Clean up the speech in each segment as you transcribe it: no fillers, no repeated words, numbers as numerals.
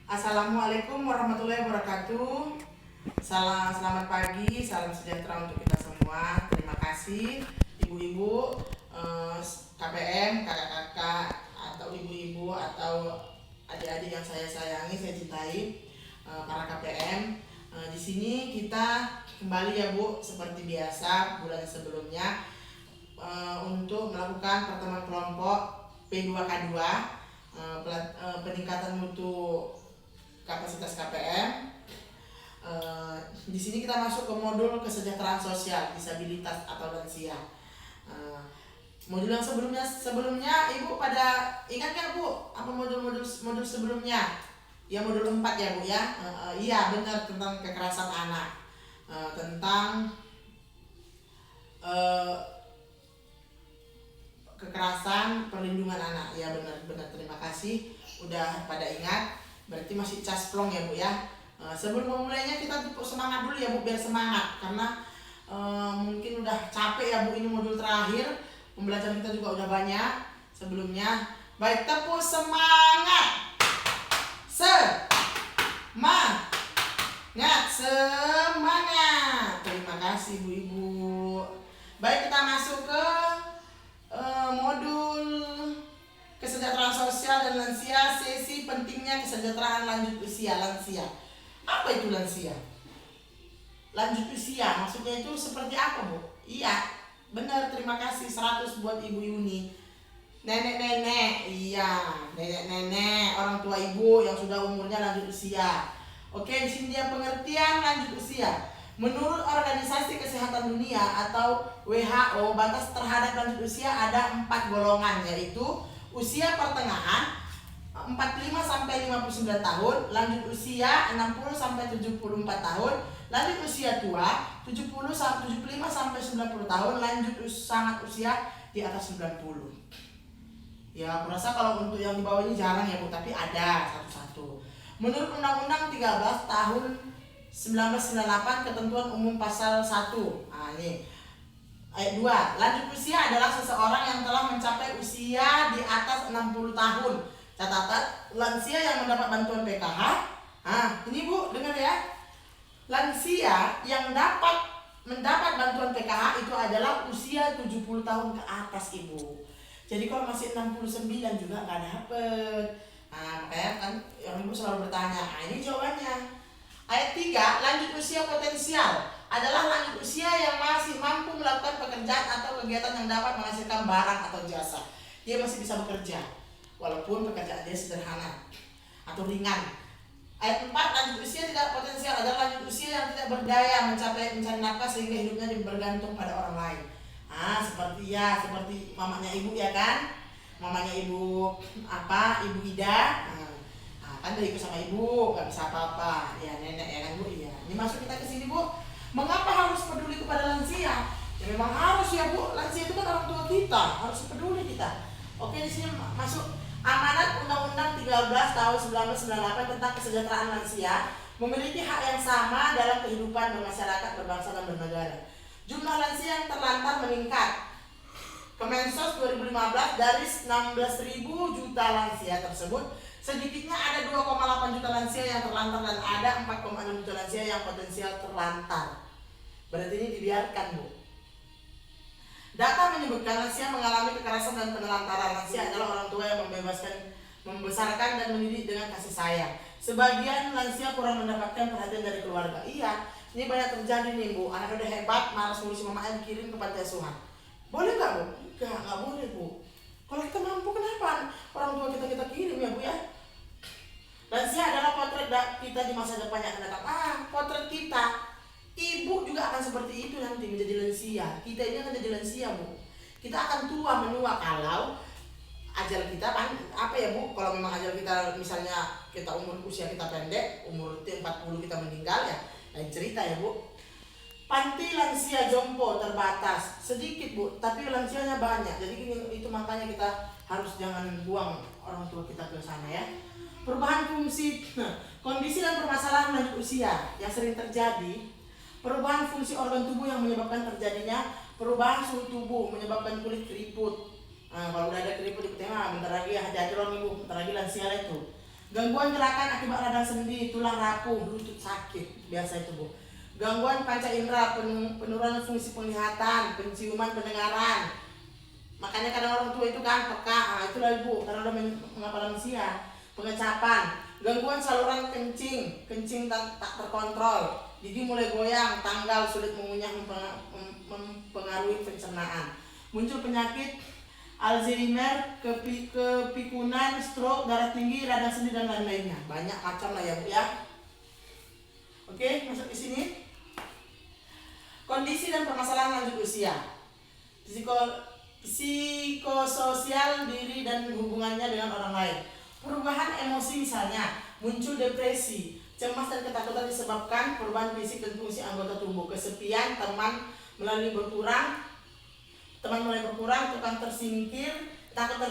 Assalamualaikum warahmatullahi wabarakatuh. Selamat pagi, salam sejahtera untuk kita semua. Terima kasih ibu-ibu, KPM, kakak-kakak, atau ibu-ibu atau adik-adik yang saya sayangi, saya cintai, para KPM. Di sini kita kembali ya Bu, seperti biasa bulan sebelumnya, untuk melakukan pertemuan kelompok P2K2, peningkatan mutu kapasitas KPM. Di sini kita masuk ke modul kesejahteraan sosial disabilitas atau lansia. Modul yang sebelumnya ibu pada ingat nggak Bu apa modul sebelumnya? Ya modul 4 ya Bu ya. Iya benar, tentang kekerasan anak, tentang kekerasan perlindungan anak. Ya benar, terima kasih udah pada ingat. Berarti masih casplong ya Bu ya. Sebelum memulainya kita tepuk semangat dulu ya Bu, biar semangat, karena mungkin udah capek ya Bu, ini modul terakhir, pembelajaran kita juga udah banyak sebelumnya. Baik, tepuk semangat. Semangat. Terima kasih Bu-ibu. Baik, kita masuk ke modul kesejahteraan sosial dan lansia, sesi pentingnya kesejahteraan lanjut usia lansia. Apa itu lansia? Lanjut usia maksudnya itu seperti apa Bu? Iya benar, terima kasih 100 buat ibu-ibu nih. Nenek-nenek, iya nenek-nenek, orang tua ibu yang sudah umurnya lanjut usia. Oke, di sini dia pengertian lanjut usia. Menurut Organisasi Kesehatan Dunia atau WHO, batas terhadap lanjut usia ada 4 golongan, yaitu usia pertengahan 45 sampai 59 tahun, lanjut usia 60 sampai 74 tahun, lanjut usia tua 75 sampai 90 tahun, lanjut sangat usia di atas 90. Ya, aku rasa kalau untuk yang di bawah ini jarang ya Bu, tapi ada satu-satu. Menurut Undang-Undang 13 tahun 1998 ketentuan umum pasal 1. Nah, ini ayat 2. Lanjut usia adalah seseorang yang telah mencapai usia di atas 60 tahun. Catatan, lansia yang mendapat bantuan PKH. Nah, ini Bu, dengar ya. Lansia yang mendapat bantuan PKH itu adalah usia 70 tahun ke atas Ibu. Jadi kalau masih 69 juga nggak dapet. Nah, makanya kan yang Ibu selalu bertanya. Nah, ini jawabannya. Ayat 3, lanjut usia potensial adalah lanjut usia yang masih mampu melakukan pekerjaan atau kegiatan yang dapat menghasilkan barang atau jasa. Dia masih bisa bekerja, walaupun pekerjaan dia sederhana atau ringan. Ayat 4, lanjut usia tidak potensial adalah lanjut usia yang tidak berdaya mencari nafkah sehingga hidupnya bergantung pada orang lain. Ah, seperti mamanya Ibu ya kan? Mamanya Ibu Ibu Ida. Kan udah ikut sama ibu, nggak bisa apa-apa. Ya nenek ya kan Bu, iya. Ini masuk kita ke sini Bu. Mengapa harus peduli kepada lansia? Ya memang harus ya Bu. Lansia itu kan orang tua kita, harus peduli kita. Oke, di sini masuk amanat Undang-Undang 13 tahun 1998 tentang kesejahteraan lansia, memiliki hak yang sama dalam kehidupan bermasyarakat, berbangsa dan bernegara. Jumlah lansia yang terlantar meningkat. Kemensos 2015 dari 16.000 juta lansia tersebut, sedikitnya ada 2,8 juta lansia yang terlantar dan ada 4,6 juta lansia yang potensial terlantar. Berarti ini dibiarkan Bu. Data menyebutkan lansia mengalami kekerasan dan penelantaran. Lansia adalah orang tua yang membesarkan dan mendidik dengan kasih sayang. Sebagian lansia kurang mendapatkan perhatian dari keluarga. Iya, ini banyak terjadi nih Bu. Anak udah hebat, malas ngurusin mamanya, dikirim ke panti asuhan. Boleh nggak Bu? Nggak boleh Bu. Kalau kita mampu, kenapa orang tua kita kirim ya Bu ya? Lansia adalah potret kita di masa depan yang akan datang. Potret kita. Ibu juga akan seperti itu nanti menjadi lansia. Kita ini akan jadi lansia Bu. Kita akan tua menua kalau ajal kita apa ya Bu? Kalau memang ajal kita misalnya kita usia kita pendek, umur 40 kita meninggal ya, lain cerita ya Bu. Panti lansia jompo terbatas, sedikit Bu, tapi lansianya banyak. Jadi itu makanya kita harus jangan buang orang tua kita ke sana ya. Perubahan fungsi, kondisi dan permasalahan lanjut usia yang sering terjadi. Perubahan fungsi organ tubuh yang menyebabkan terjadinya perubahan suhu tubuh, menyebabkan kulit keriput. Kalau udah ada keriput di tengah, bentar lagi hati-hati loh Ibu, bentar lagi lansia itu. Gangguan gerakan akibat radang sendi, tulang rapuh, lutut sakit, biasa itu Bu. Gangguan panca indera, penurunan fungsi penglihatan, penciuman, pendengaran. Makanya kadang orang tua itu kan peka, itulah Bu, karena udah mengapa lansia. Pengecapan, gangguan saluran kencing tak terkontrol, gigi mulai goyang, tanggal, sulit mengunyah, mempengaruhi pencernaan. Muncul penyakit Alzheimer, kepikunan, stroke, darah tinggi, radang sendi dan lain-lainnya. Banyak macam lah ya Bu ya. Oke, masuk di sini. Kondisi dan permasalahan lanjut usia. Psikososial diri dan hubungannya dengan orang lain. Perubahan emosi misalnya, muncul depresi, cemas dan ketakutan disebabkan perubahan fisik dan fungsi anggota tubuh. Kesepian, teman mulai berkurang, tukang tersingkir, takut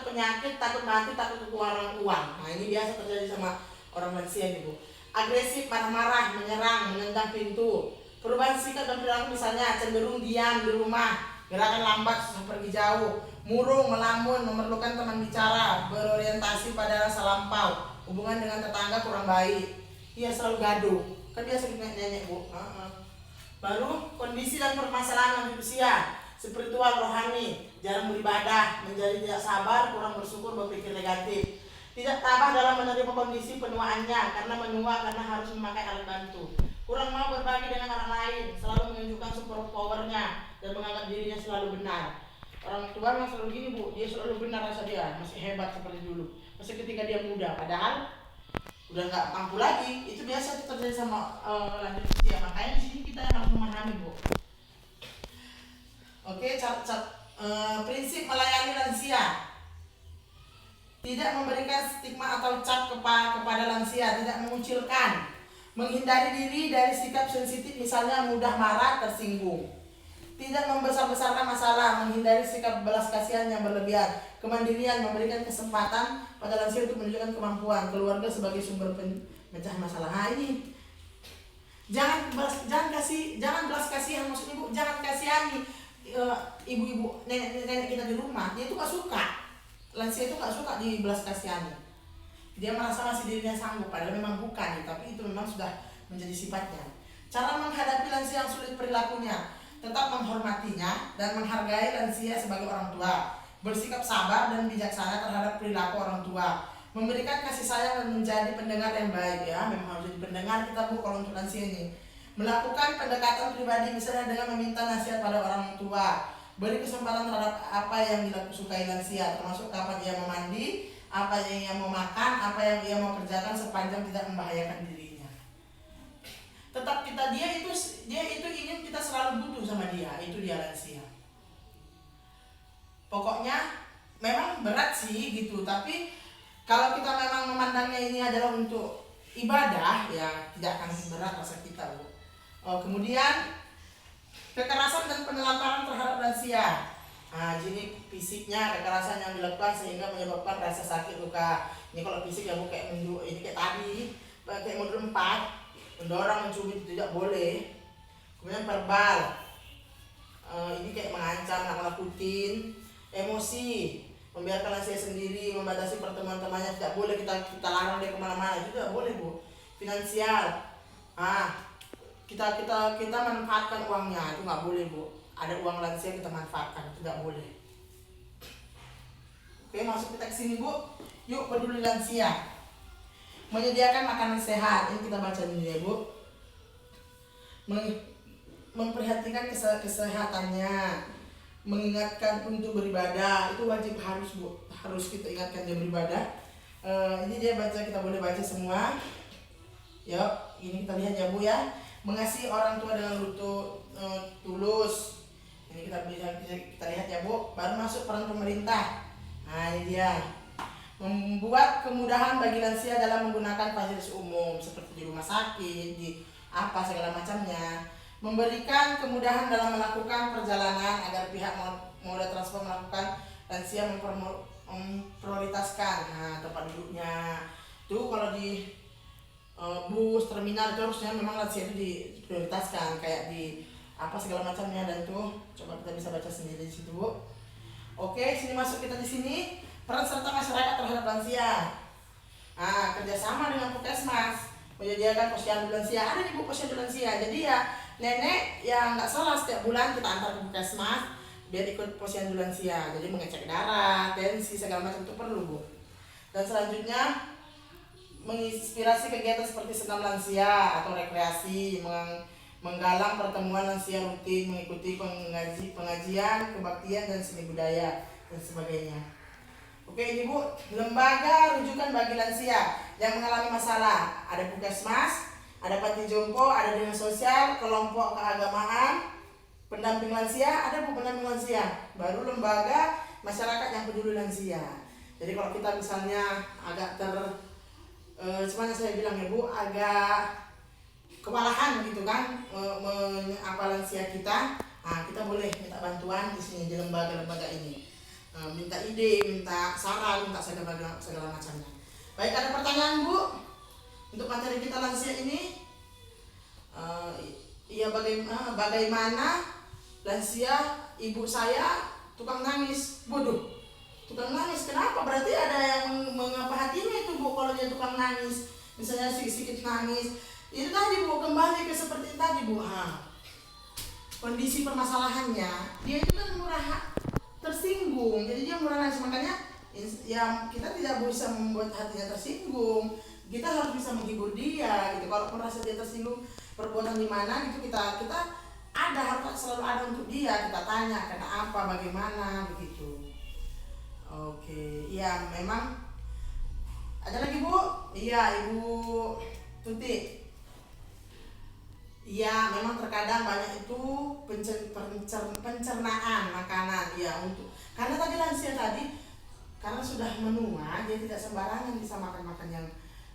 penyakit, takut mati, takut kekurangan uang. Nah ini biasa terjadi sama orang lansia ini Bu. Agresif, marah-marah, menyerang, menendang pintu. Perubahan sikap dan perilaku misalnya cenderung diam di rumah, gerakan lambat, susah pergi jauh, murung, melamun, memerlukan teman bicara, berorientasi pada rasa lampau, hubungan dengan tetangga kurang baik. Ia selalu gaduh, kan biasa nenek Bu. Baru kondisi dan permasalahan lanjut usia. Spiritual, rohani, jarang beribadah, menjadi tidak sabar, kurang bersyukur, berpikir negatif. Tidak tabah dalam menerima kondisi penuaannya karena menua karena harus memakai alat bantu. Kurang mau berbagi dengan orang lain, selalu menunjukkan super powernya dan menganggap dirinya selalu benar. Orang tua memang selalu gini Bu, dia selalu benar rasa dia, masih hebat seperti dulu. Masih ketika dia muda, padahal udah nggak mampu lagi. Itu biasa terjadi sama lanjut usia. Makanya di sini kita harus memahami Bu. Oke, prinsip melayani lansia. Tidak memberikan stigma atau cap kepada lansia, tidak mengucilkan, menghindari diri dari sikap sensitif misalnya mudah marah, tersinggung. Tidak membesar-besarkan masalah, menghindari sikap belas kasihan yang berlebihan, kemandirian, memberikan kesempatan pada lansia untuk menunjukkan kemampuan, keluarga sebagai sumber pemecahan masalah. Nah, ini jangan belas kasihan, maksudnya Bu, jangan kasihani ibu-ibu, nenek kita di rumah. Dia itu gak suka, lansia itu gak suka dibelas kasihani. Dia merasa masih dirinya sanggup, padahal memang bukan, tapi itu memang sudah menjadi sifatnya. Cara menghadapi lansia yang sulit perilakunya, tetap menghormatinya dan menghargai lansia sebagai orang tua, bersikap sabar dan bijaksana terhadap perilaku orang tua, memberikan kasih sayang dan menjadi pendengar yang baik ya. Memang harus jadi pendengar kita Bu kalau untuk lansia ini. Melakukan pendekatan pribadi misalnya dengan meminta nasihat pada orang tua, beri kesempatan terhadap apa yang disukai lansia, termasuk kapan ia mau mandi, apa yang ia mau makan, apa yang ia mau kerjakan sepanjang tidak membahayakan dirinya. Tetap dia itu ingin kita selalu butuh sama dia, itu dia lansia. Pokoknya memang berat sih gitu, tapi kalau kita memang memandangnya ini adalah untuk ibadah ya tidak akan berat rasa kita Bu. Kemudian kekerasan dan penelantaran terhadap lansia. Nah, jadi fisiknya kekerasan yang dilakukan sehingga menyebabkan rasa sakit luka. Ini kalau fisik ya Bu kayak ini kayak tadi, kayak modul 4, mendorong, mencubit tidak boleh. Kemudian verbal, ini kayak mengancam, nakutin. Emosi, membiarkan lansia sendiri, membatasi pertemuan temannya, tidak boleh kita larang dia kemana-mana, itu tidak boleh Bu. Finansial, kita manfaatkan uangnya, itu nggak boleh Bu. Ada uang lansia kita manfaatkan, itu nggak boleh. Oke, masuk kita ke sini Bu. Yuk peduli lansia. Menyediakan makanan sehat, ini kita baca dulu ya Bu. Memperhatikan kesehatannya, mengingatkan untuk beribadah, itu wajib harus Bu. Harus kita ingatkan dia beribadah. Ini dia baca, kita boleh baca semua. Yuk, ini kita lihat ya Bu ya. Mengasihi orang tua dengan tulus. Ini kita lihat ya Bu. Baru masuk peran pemerintah. Nah ini dia. Membuat kemudahan bagi lansia dalam menggunakan fasilitas umum seperti di rumah sakit, di apa segala macamnya. Memberikan kemudahan dalam melakukan perjalanan agar pihak moda transport melakukan lansia memprioritaskan tempat duduknya. Tuh kalau di bus, terminal itu harusnya memang lansia itu diprioritaskan kayak di apa segala macamnya, dan tuh coba kita bisa baca sendiri di situ Bu. Oke, sini masuk kita di sini peran serta masyarakat terhadap lansia. Kerjasama dengan Puskesmas menyediakan posyandu lansia. Ada di Bu posyandu lansia. Jadi ya nenek yang nggak salah setiap bulan kita antar ke Puskesmas biar ikut posyandu lansia. Jadi mengecek darah, tensi segala macam itu perlu Bu. Dan selanjutnya menginspirasi kegiatan seperti senam lansia atau rekreasi, menggalang pertemuan lansia rutin, mengikuti pengajian, kebaktian dan seni budaya dan sebagainya. Oke, ini Bu, lembaga rujukan bagi lansia yang mengalami masalah. Ada Puskesmas, ada panti jompo, ada dinas sosial, kelompok keagamaan, pendamping lansia, ada Bu pendamping lansia. Baru lembaga masyarakat yang peduli lansia. Jadi kalau kita misalnya agak semuanya saya bilang ya Bu, agak kewalahan gitu kan lansia kita, kita boleh minta bantuan di sini di lembaga-lembaga ini, minta ide, minta saran, minta segala macamnya. Baik, ada pertanyaan Bu untuk materi kita lansia ini? Bagaimana lansia ibu saya tukang nangis? Bodoh, tukang nangis kenapa? Berarti ada yang mengapa hatinya itu Bu kalau dia tukang nangis, misalnya sedikit nangis. Itu tadi Bu, kembali ke seperti tadi Bu. Kondisi permasalahannya dia itu kan tersinggung, jadi dia murah nangis. Makanya ya kita tidak bisa membuat hatinya tersinggung, kita harus bisa menghibur dia gitu. Kalau merasa dia tersinggung perbuatan di mana gitu, kita harus selalu ada untuk dia. Kita tanya kenapa, bagaimana begitu. Oke, ya memang ada lagi Bu. Iya Ibu Tuti. Iya, memang terkadang banyak itu pencernaan makanan ya, karena tadi lansia tadi karena sudah menua, dia tidak sembarangan bisa makan yang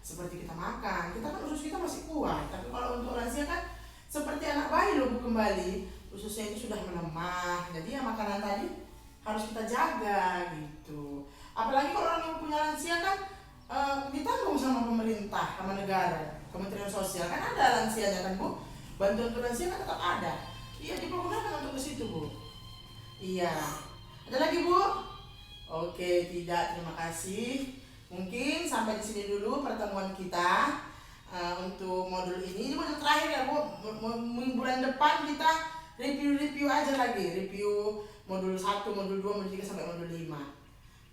seperti kita makan. Kita kan usus kita masih kuat, tapi kalau untuk lansia kan seperti anak bayi loh Bu, kembali ususnya itu sudah melemah. Jadi ya makanan tadi harus kita jaga gitu. Apalagi kalau orang yang punya lansia kan ditanggung sama pemerintah, sama negara, Kementerian Sosial kan ada lansianya kan Bu. Bantuan lansia kan tetap ada. Iya, dipergunakan untuk ke situ Bu. Iya. Ada lagi Bu? Oke, tidak, terima kasih. Mungkin sampai di sini dulu pertemuan kita untuk modul ini. Ini modul terakhir ya Bu. Bulan depan kita review aja lagi. Review modul 1, modul 2, modul 3 sampai modul 5.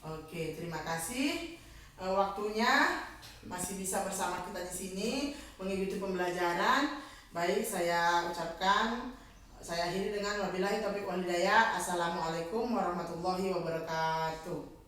Oke, terima kasih. Waktunya masih bisa bersama kita di sini mengikuti pembelajaran. Baik, saya ucapkan, saya akhiri dengan wabillahi taufiq wal hidayah. Assalamualaikum warahmatullahi wabarakatuh.